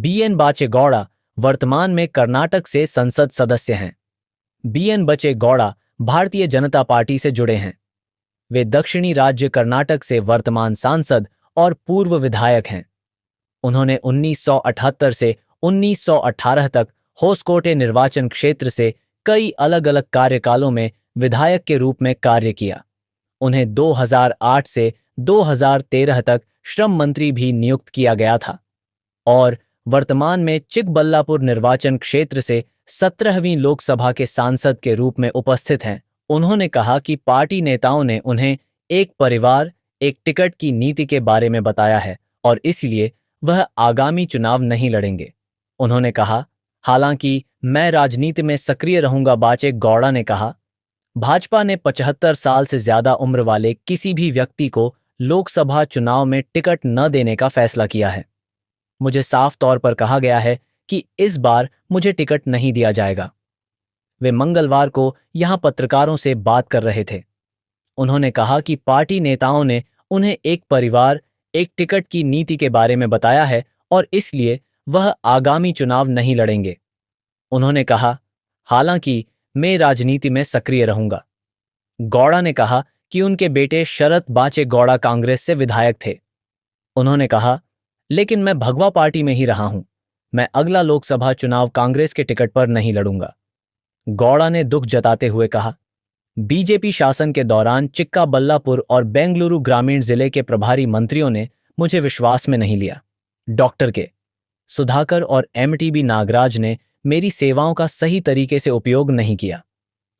BN बाचेगौड़ा वर्तमान में कर्नाटक से संसद सदस्य हैं। बीएन बचेगौड़ा भारतीय जनता पार्टी से जुड़े हैं। वे दक्षिणी राज्य कर्नाटक से वर्तमान सांसद और पूर्व विधायक हैं। उन्होंने 1978 से 1918 तक होसकोटे निर्वाचन क्षेत्र से कई अलग अलग कार्यकालों में विधायक के रूप में कार्य किया। उन्हें 2008 से 2013 तक श्रम मंत्री भी नियुक्त किया गया था और वर्तमान में चिकबल्लापुर निर्वाचन क्षेत्र से 17वीं लोकसभा के सांसद के रूप में उपस्थित हैं। उन्होंने कहा कि पार्टी नेताओं ने उन्हें एक परिवार, एक टिकट की नीति के बारे में बताया है और इसलिए वह आगामी चुनाव नहीं लड़ेंगे। उन्होंने कहा, हालांकि मैं राजनीति में सक्रिय रहूंगा। बाचेगौड़ा ने कहा, भाजपा ने 75 साल से ज्यादा उम्र वाले किसी भी व्यक्ति को लोकसभा चुनाव में टिकट न देने का फैसला किया है। मुझे साफ तौर पर कहा गया है कि इस बार मुझे टिकट नहीं दिया जाएगा। वे मंगलवार को यहां पत्रकारों से बात कर रहे थे। उन्होंने कहा कि पार्टी नेताओं ने उन्हें एक परिवार, एक टिकट की नीति के बारे में बताया है और इसलिए वह आगामी चुनाव नहीं लड़ेंगे। उन्होंने कहा, हालांकि मैं राजनीति में सक्रिय रहूंगा। गौड़ा ने कहा कि उनके बेटे शरद बाचेगौड़ा कांग्रेस से विधायक थे। उन्होंने कहा, लेकिन मैं भगवा पार्टी में ही रहा हूं। मैं अगला लोकसभा चुनाव कांग्रेस के टिकट पर नहीं लड़ूंगा। गौड़ा ने दुख जताते हुए कहा, बीजेपी शासन के दौरान चिक्काबल्लापुर और बेंगलुरु ग्रामीण जिले के प्रभारी मंत्रियों ने मुझे विश्वास में नहीं लिया। डॉक्टर के सुधाकर और एमटीबी नागराज ने मेरी सेवाओं का सही तरीके से उपयोग नहीं किया।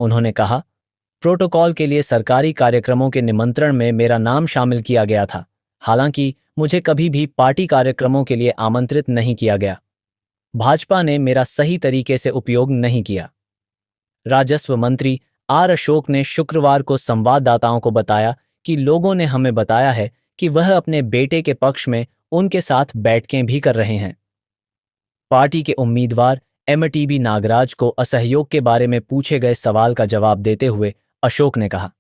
उन्होंने कहा, प्रोटोकॉल के लिए सरकारी कार्यक्रमों के निमंत्रण में मेरा नाम शामिल किया गया था, हालांकि मुझे कभी भी पार्टी कार्यक्रमों के लिए आमंत्रित नहीं किया गया। भाजपा ने मेरा सही तरीके से उपयोग नहीं किया। राजस्व मंत्री आर अशोक ने शुक्रवार को संवाददाताओं को बताया कि लोगों ने हमें बताया है कि वह अपने बेटे के पक्ष में उनके साथ बैठकें भी कर रहे हैं। पार्टी के उम्मीदवार एमटीबी नागराज को असहयोग के बारे में पूछे गए सवाल का जवाब देते हुए अशोक ने कहा,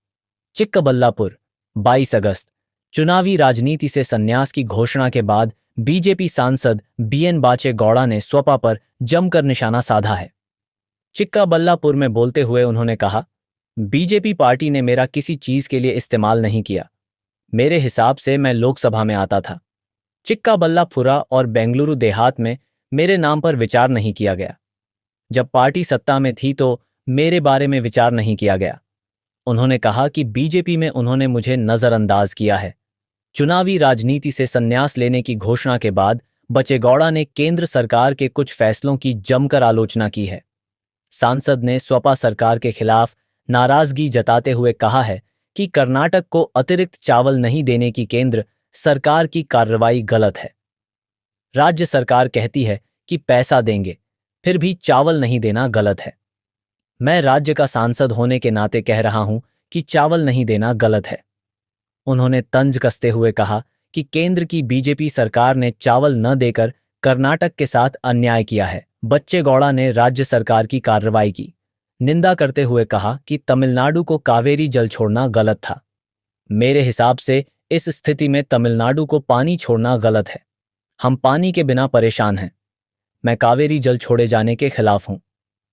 चिक्कबल्लापुर 22 अगस्त चुनावी राजनीति से संन्यास की घोषणा के बाद बीजेपी सांसद बीएन बाचेगौड़ा ने सपा पर जमकर निशाना साधा है। चिक्काबल्लापुर में बोलते हुए उन्होंने कहा, बीजेपी पार्टी ने मेरा किसी चीज के लिए इस्तेमाल नहीं किया। मेरे हिसाब से मैं लोकसभा में आता था। चिक्काबल्लापुरा और बेंगलुरु देहात में मेरे नाम पर विचार नहीं किया गया। जब पार्टी सत्ता में थी तो मेरे बारे में विचार नहीं किया गया। उन्होंने कहा कि बीजेपी में उन्होंने मुझे नजरअंदाज किया है। चुनावी राजनीति से संन्यास लेने की घोषणा के बाद बचेगौड़ा ने केंद्र सरकार के कुछ फैसलों की जमकर आलोचना की है। सांसद ने सपा सरकार के खिलाफ नाराजगी जताते हुए कहा है कि कर्नाटक को अतिरिक्त चावल नहीं देने की केंद्र सरकार की कार्रवाई गलत है। राज्य सरकार कहती है कि पैसा देंगे, फिर भी चावल नहीं देना गलत है। मैं राज्य का सांसद होने के नाते कह रहा हूं कि चावल नहीं देना गलत है। उन्होंने तंज कसते हुए कहा कि केंद्र की बीजेपी सरकार ने चावल न देकर कर्नाटक के साथ अन्याय किया है। बच्चेगौड़ा ने राज्य सरकार की कार्रवाई की निंदा करते हुए कहा कि तमिलनाडु को कावेरी जल छोड़ना गलत था। मेरे हिसाब से इस स्थिति में तमिलनाडु को पानी छोड़ना गलत है। हम पानी के बिना परेशान हैं। मैं कावेरी जल छोड़े जाने के खिलाफ हूं।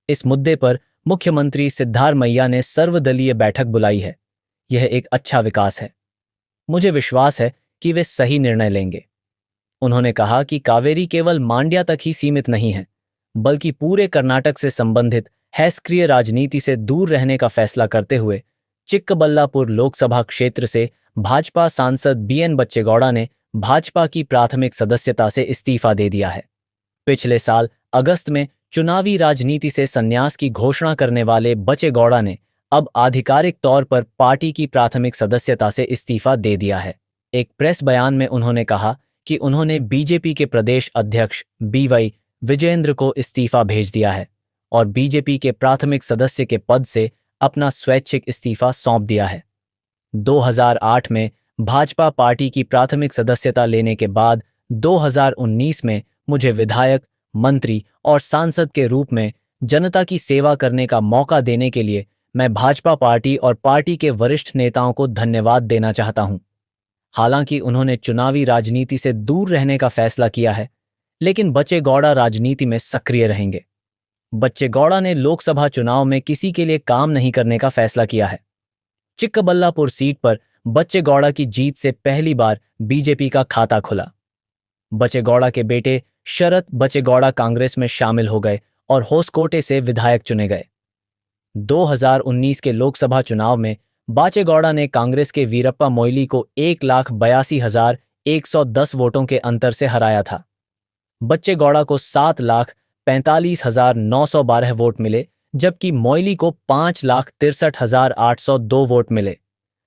इस मुद्दे पर मुख्यमंत्री सिद्धारमैया ने सर्वदलीय बैठक बुलाई है। यह एक अच्छा विकास है। मुझे विश्वास है कि वे सही निर्णय लेंगे। उन्होंने कहा कि कावेरी केवल मांड्या तक ही सीमित नहीं है, बल्कि पूरे कर्नाटक से संबंधित हैस्क्रिय राजनीति से दूर रहने का फैसला करते हुए चिक्कबल्लापुर लोकसभा क्षेत्र से भाजपा सांसद बीएन बच्चेगौड़ा ने भाजपा की प्राथमिक सदस्यता से इस्तीफा दे दिया है। पिछले साल अगस्त में चुनावी राजनीति से संन्यास की घोषणा करने वाले बच्चेगौड़ा ने अब आधिकारिक तौर पर पार्टी की प्राथमिक सदस्यता से इस्तीफा दे दिया है। एक प्रेस बयान में उन्होंने कहा कि उन्होंने बीजेपी के प्रदेश अध्यक्ष बीवाई विजयेंद्र को इस्तीफा भेज दिया है और बीजेपी के प्राथमिक सदस्य के पद से अपना स्वैच्छिक इस्तीफा सौंप दिया है। 2008 में भाजपा पार्टी की प्राथमिक सदस्यता लेने के बाद 2019 में मुझे विधायक, मंत्री और सांसद के रूप में जनता की सेवा करने का मौका देने के लिए मैं भाजपा पार्टी और पार्टी के वरिष्ठ नेताओं को धन्यवाद देना चाहता हूं। हालांकि उन्होंने चुनावी राजनीति से दूर रहने का फैसला किया है, लेकिन बच्चेगौड़ा राजनीति में सक्रिय रहेंगे। बच्चेगौड़ा ने लोकसभा चुनाव में किसी के लिए काम नहीं करने का फैसला किया है। चिक्कबल्लापुर सीट पर बच्चेगौड़ा की जीत से पहली बार बीजेपी का खाता खुला। बच्चेगौड़ा के बेटे शरत बच्चेगौड़ा कांग्रेस में शामिल हो गए और होसकोटे से विधायक चुने गए। 2019 के लोकसभा चुनाव में बाचेगौड़ा ने कांग्रेस के वीरप्पा मोइली को 1,82,110 वोटों के अंतर से हराया था। बच्चेगौड़ा को 7,45,912 वोट मिले, जबकि मोइली को 5,63,802 वोट मिले।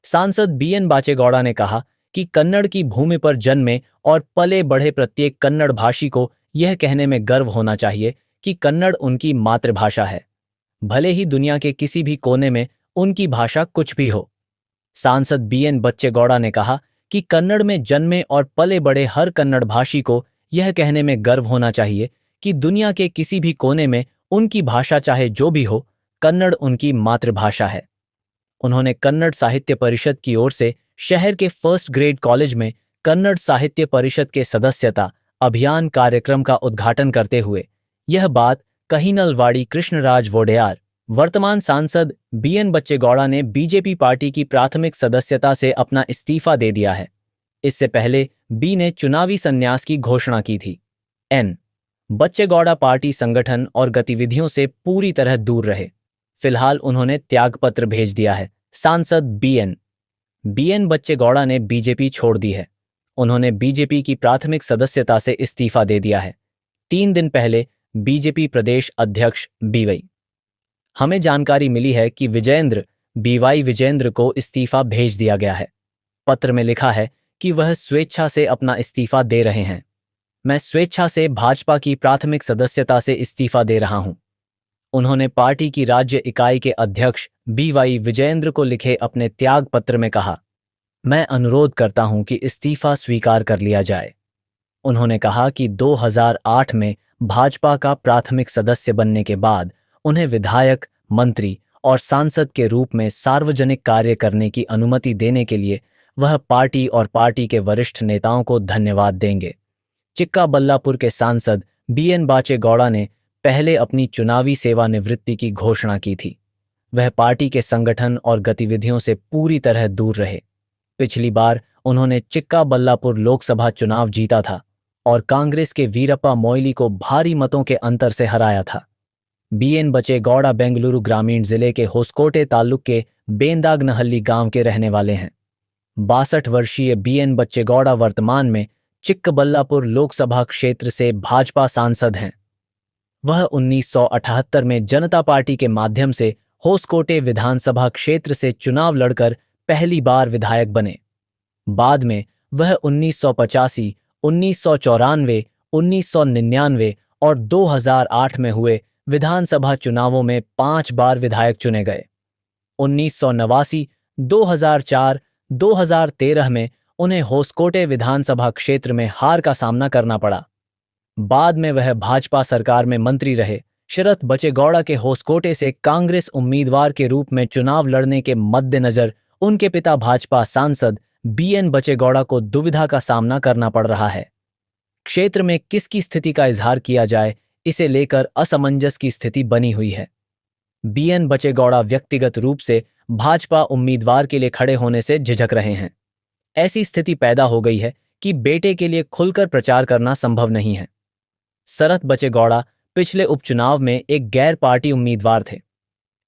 सांसद बीएन बाचेगौड़ा ने कहा कि कन्नड़ की भूमि पर जन्मे और पले बढ़े प्रत्येक कन्नड़ भाषी को यह कहने में गर्व होना चाहिए कि कन्नड़ उनकी मातृभाषा है, भले ही दुनिया के किसी भी कोने में उनकी भाषा कुछ भी हो। सांसद बीएन बच्चेगौड़ा ने कहा कि कन्नड़ में जन्मे और पले बड़े हर कन्नड़ भाषी को यह कहने में गर्व होना चाहिए कि दुनिया के किसी भी कोने में उनकी भाषा चाहे जो भी हो, कन्नड़ उनकी मातृभाषा है। उन्होंने कन्नड़ साहित्य परिषद की ओर से शहर के फर्स्ट ग्रेड कॉलेज में कन्नड़ साहित्य परिषद के सदस्यता अभियान कार्यक्रम का उद्घाटन करते हुए यह बात कहीनलवाड़ी कृष्णराज वोडेयार, वर्तमान सांसद बीएन बच्चेगौड़ा ने बीजेपी पार्टी की प्राथमिक सदस्यता से अपना इस्तीफा दे दिया है। इससे पहले बी ने चुनावी संन्यास की घोषणा की थी। एन बच्चेगौड़ा पार्टी संगठन और गतिविधियों से पूरी तरह दूर रहे। फिलहाल उन्होंने त्यागपत्र भेज दिया है। सांसद बीएन बच्चेगौड़ा ने बीजेपी छोड़ दी है। उन्होंने बीजेपी की प्राथमिक सदस्यता से इस्तीफा दे दिया है। 3 दिन पहले बीजेपी प्रदेश अध्यक्ष बीवाई हमें जानकारी मिली है कि बीवाई विजेंद्र को इस्तीफा भेज दिया गया है। पत्र में लिखा है कि वह स्वेच्छा से अपना इस्तीफा दे रहे हैं। मैं स्वेच्छा से भाजपा की प्राथमिक सदस्यता से इस्तीफा दे रहा हूं। उन्होंने पार्टी की राज्य इकाई के अध्यक्ष बीवाई विजेंद्र को लिखे अपने त्याग पत्र में कहा, मैं अनुरोध करता हूं कि इस्तीफा स्वीकार कर लिया जाए। उन्होंने कहा कि 2008 में भाजपा का प्राथमिक सदस्य बनने के बाद उन्हें विधायक, मंत्री और सांसद के रूप में सार्वजनिक कार्य करने की अनुमति देने के लिए वह पार्टी और पार्टी के वरिष्ठ नेताओं को धन्यवाद देंगे। चिक्काबल्लापुर के सांसद बीएन बाचेगौड़ा ने पहले अपनी चुनावी सेवानिवृत्ति की घोषणा की थी। वह पार्टी के संगठन और गतिविधियों से पूरी तरह दूर रहे। पिछली बार उन्होंने चिक्काबल्लापुर लोकसभा चुनाव जीता था और कांग्रेस के वीरप्पा मोइली को भारी मतों के अंतर से हराया था। बीएन बच्चेगौड़ा बेंगलुरु ग्रामीण जिले के होसकोटे ताल्लुक के बेंदागनहल्ली गांव के रहने वाले हैं। 62 वर्षीय बीएन बच्चेगौड़ा वर्तमान में चिक्कबल्लापुर लोकसभा क्षेत्र से भाजपा सांसद हैं। वह 1978 में जनता पार्टी के माध्यम से होसकोटे विधानसभा क्षेत्र से चुनाव लड़कर पहली बार विधायक बने। बाद में वह 1985, 1994, 1999 और 2008 में हुए विधानसभा चुनावों में 5 बार विधायक चुने गए। 1989, 2004, 2013 में उन्हें होसकोटे विधानसभा क्षेत्र में हार का सामना करना पड़ा। बाद में वह भाजपा सरकार में मंत्री रहे। शरत बच्चेगौड़ा के होसकोटे से कांग्रेस उम्मीदवार के रूप में चुनाव लड़ने के मद्देनजर उनके पिता भाजपा सांसद बीएन बच्चेगौड़ा को दुविधा का सामना करना पड़ रहा है। क्षेत्र में किसकी स्थिति का इजहार किया जाए, इसे लेकर असमंजस की स्थिति बनी हुई है। बीएन बच्चेगौड़ा व्यक्तिगत रूप से भाजपा उम्मीदवार के लिए खड़े होने से झिझक रहे हैं। ऐसी स्थिति पैदा हो गई है कि बेटे के लिए खुलकर प्रचार करना संभव नहीं है। शरत बच्चेगौड़ा पिछले उपचुनाव में एक गैर पार्टी उम्मीदवार थे।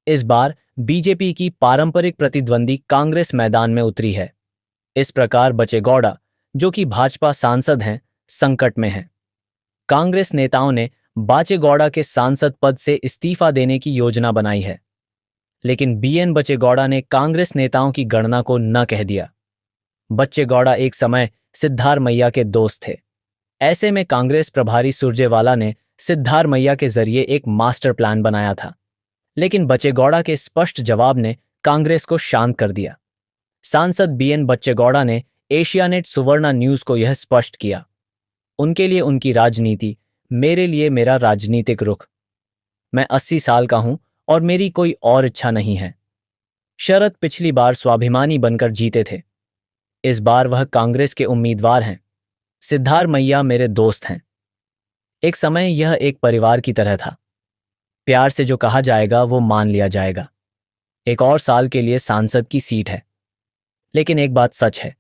इस बार बीजेपी की पारंपरिक प्रतिद्वंदी कांग्रेस मैदान में उतरी है। इस प्रकार बच्चेगौड़ा, जो कि भाजपा सांसद हैं, संकट में हैं। कांग्रेस नेताओं ने बाचेगौड़ा के सांसद पद से इस्तीफा देने की योजना बनाई है, लेकिन बीएन बच्चेगौड़ा ने कांग्रेस नेताओं की गणना को न कह दिया। बच्चेगौड़ा एक समय सिद्धारमैया के दोस्त थे। ऐसे में कांग्रेस प्रभारी सुरजेवाला ने सिद्धारमैया के जरिए एक मास्टर प्लान बनाया था, लेकिन बच्चेगौड़ा के स्पष्ट जवाब ने कांग्रेस को शांत कर दिया। सांसद बीएन बच्चेगौड़ा ने एशियानेट सुवर्णा न्यूज को यह स्पष्ट किया, उनके लिए उनकी राजनीति, मेरे लिए मेरा राजनीतिक रुख। मैं 80 साल का हूं और मेरी कोई और इच्छा नहीं है। शरद पिछली बार स्वाभिमानी बनकर जीते थे। इस बार वह कांग्रेस के उम्मीदवार हैं। सिद्धारमैया मेरे दोस्त हैं। एक समय यह एक परिवार की तरह था। प्यार से जो कहा जाएगा वो मान लिया जाएगा। एक और साल के लिए सांसद की सीट है। लेकिन एक बात सच है,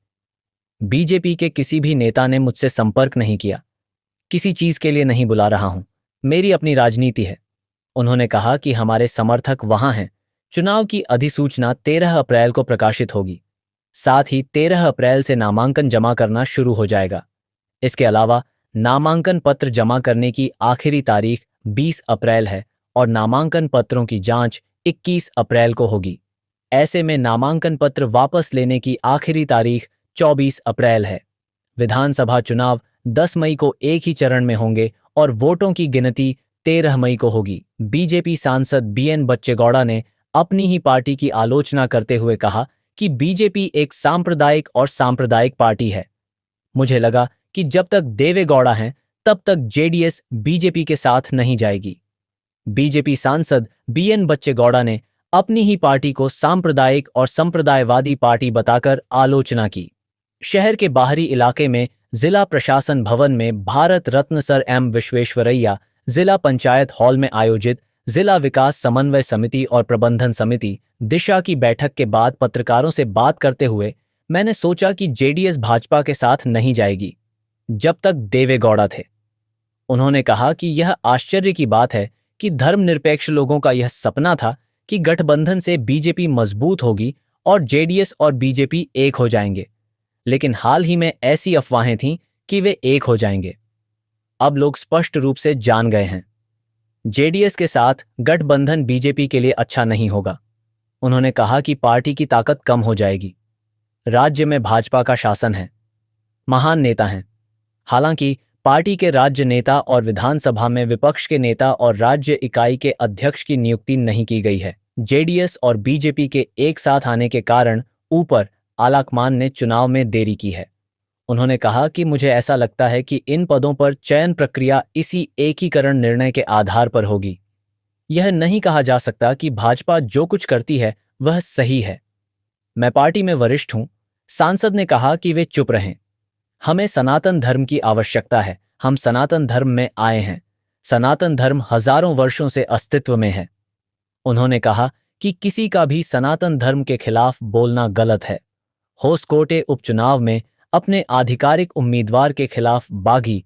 बीजेपी के किसी भी नेता ने मुझसे संपर्क नहीं किया। किसी चीज के लिए नहीं बुला रहा हूं। मेरी अपनी राजनीति है। उन्होंने कहा कि हमारे समर्थक वहां हैं। चुनाव की अधिसूचना 13 अप्रैल को प्रकाशित होगी। साथ ही 13 अप्रैल से नामांकन जमा करना शुरू हो जाएगा। इसके अलावा नामांकन पत्र जमा करने की आखिरी तारीख 20 अप्रैल है और नामांकन पत्रों की जांच 21 अप्रैल को होगी। ऐसे में नामांकन पत्र वापस लेने की आखिरी तारीख 24 अप्रैल है। विधानसभा चुनाव 10 मई को एक ही चरण में होंगे और वोटों की गिनती 13 मई को होगी। बीजेपी सांसद बीएन बच्चेगौड़ा ने अपनी ही पार्टी की आलोचना करते हुए कहा कि बीजेपी एक सांप्रदायिक पार्टी है। मुझे लगा कि जब तक देवे गौड़ा हैं तब तक जेडीएस बीजेपी के साथ नहीं जाएगी। बीजेपी सांसद बीएन बच्चेगौड़ा ने अपनी ही पार्टी को सांप्रदायिक और संप्रदायवादी पार्टी बताकर आलोचना की। शहर के बाहरी इलाके में जिला प्रशासन भवन में भारत रत्न सर एम विश्वेश्वरैया जिला पंचायत हॉल में आयोजित जिला विकास समन्वय समिति और प्रबंधन समिति दिशा की बैठक के बाद पत्रकारों से बात करते हुए मैंने सोचा कि जेडीएस भाजपा के साथ नहीं जाएगी जब तक देवे गौड़ा थे। उन्होंने कहा कि यह आश्चर्य की बात है कि धर्मनिरपेक्ष लोगों का यह सपना था कि गठबंधन से बीजेपी मजबूत होगी और जेडीएस और बीजेपी एक हो जाएंगे, लेकिन हाल ही में ऐसी अफवाहें थीं कि वे एक हो जाएंगे। अब लोग स्पष्ट रूप से जान गए हैं, जेडीएस के साथ गठबंधन बीजेपी के लिए अच्छा नहीं होगा। उन्होंने कहा कि पार्टी की ताकत कम हो जाएगी। राज्य में भाजपा का शासन है, महान नेता हैं। हालांकि पार्टी के राज्य नेता और विधानसभा में विपक्ष के नेता और राज्य इकाई के अध्यक्ष की नियुक्ति नहीं की गई है। जेडीएस और बीजेपी के एक साथ आने के कारण ऊपर आलाकमान ने चुनाव में देरी की है। उन्होंने कहा कि मुझे ऐसा लगता है कि इन पदों पर चयन प्रक्रिया इसी एकीकरण निर्णय के आधार पर होगी। यह नहीं कहा जा सकता कि भाजपा जो कुछ करती है वह सही है। मैं पार्टी में वरिष्ठ हूं। सांसद ने कहा कि वे चुप रहें। हमें सनातन धर्म की आवश्यकता है। हम सनातन धर्म में आए हैं। सनातन धर्म हजारों वर्षों से अस्तित्व में है। उन्होंने कहा कि किसी का भी सनातन धर्म के खिलाफ बोलना गलत है। होसकोटे उपचुनाव में अपने आधिकारिक उम्मीदवार के खिलाफ बागी